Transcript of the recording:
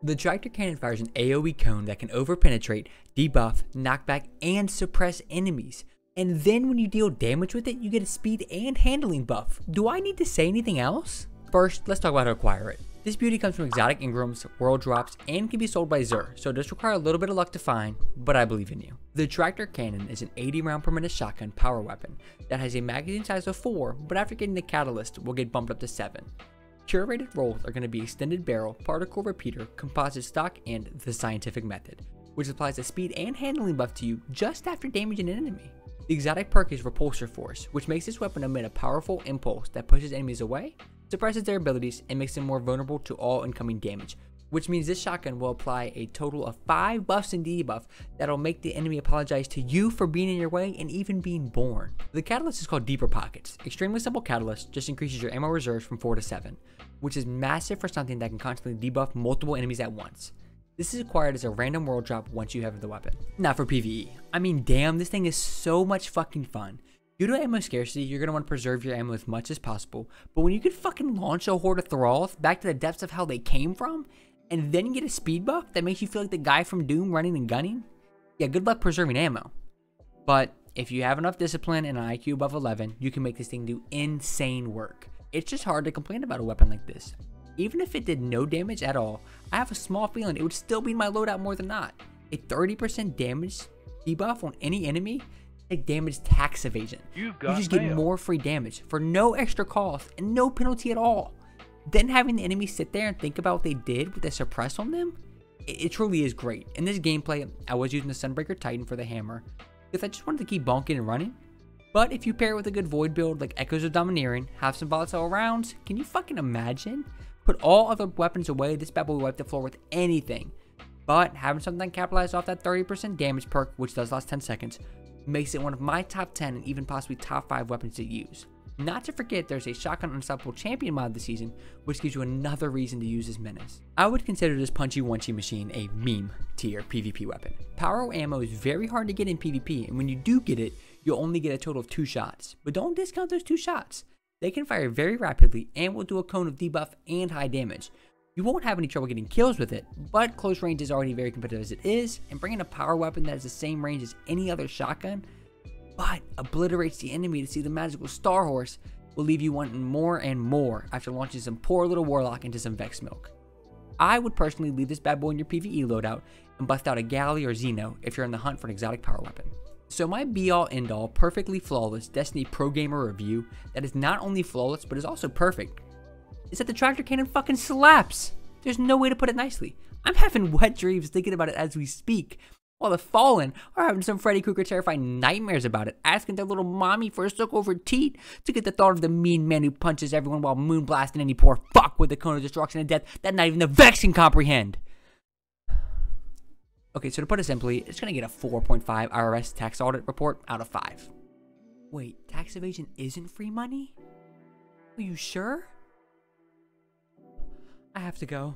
The tractor cannon fires an AoE cone that can overpenetrate, debuff, knockback, and suppress enemies. And then when you deal damage with it, you get a speed and handling buff. Do I need to say anything else? First, let's talk about how to acquire it. This beauty comes from exotic engrams, world drops, and can be sold by Xur, so it does require a little bit of luck to find, but I believe in you. The tractor cannon is an 80 round per minute shotgun power weapon that has a magazine size of 4, but after getting the catalyst, will get bumped up to 7. Curated rolls are going to be extended barrel, particle repeater, composite stock, and the scientific method, which applies a speed and handling buff to you just after damaging an enemy. The exotic perk is repulsor force, which makes this weapon emit a powerful impulse that pushes enemies away, suppresses their abilities, and makes them more vulnerable to all incoming damage, which means this shotgun will apply a total of 5 buffs and debuff that'll make the enemy apologize to you for being in your way and even being born. The catalyst is called Deeper Pockets. Extremely simple catalyst, just increases your ammo reserves from 4 to 7, which is massive for something that can constantly debuff multiple enemies at once. This is acquired as a random world drop once you have the weapon. Not for PvE. I mean, damn, this thing is so much fucking fun. Due to ammo scarcity, you're going to want to preserve your ammo as much as possible, but when you can fucking launch a horde of thralls back to the depths of hell they came from, and then get a speed buff that makes you feel like the guy from Doom running and gunning, yeah, good luck preserving ammo. But if you have enough discipline and an IQ above 11, you can make this thing do insane work. It's just hard to complain about a weapon like this. Even if it did no damage at all, I have a small feeling it would still be in my loadout more than not. A 30% damage debuff on any enemy, like damage tax evasion. You just get more free damage for no extra cost and no penalty at all. Then having the enemy sit there and think about what they did with the suppress on them, it truly is great. In this gameplay, I was using the Sunbreaker Titan for the hammer because I just wanted to keep bonking and running. But if you pair it with a good void build like Echoes of Domineering, have some volatile rounds, can you fucking imagine? Put all other weapons away, this bad boy will wipe the floor with anything. But having something that capitalizes off that 30% damage perk, which does last 10 seconds, makes it one of my top 10 and even possibly top 5 weapons to use. Not to forget, there's a Shotgun Unstoppable Champion mod this season, which gives you another reason to use this menace. I would consider this punchy one-chi machine a meme tier PvP weapon. Power ammo is very hard to get in PvP, and when you do get it, you'll only get a total of 2 shots. But don't discount those 2 shots. They can fire very rapidly and will do a cone of debuff and high damage. You won't have any trouble getting kills with it, but close range is already very competitive as it is, and bringing a power weapon that has the same range as any other shotgun, but obliterates the enemy to see the magical Star Horse, will leave you wanting more and more after launching some poor little warlock into some Vex milk. I would personally leave this bad boy in your PvE loadout and bust out a Galley or Xeno if you're in the hunt for an exotic power weapon. So my be-all end-all perfectly flawless Destiny Pro Gamer review that is not only flawless but is also perfect is that the tractor cannon fucking slaps. There's no way to put it nicely. I'm having wet dreams thinking about it as we speak, while the Fallen are having some Freddy Krueger terrifying nightmares about it, asking their little mommy for a soak over teat to get the thought of the mean man who punches everyone while moonblasting any poor fuck with the cone of destruction and death that not even the Vex can comprehend. Okay, so to put it simply, it's going to get a 4.5 IRS tax audit report out of 5. Wait, tax evasion isn't free money? Are you sure? I have to go.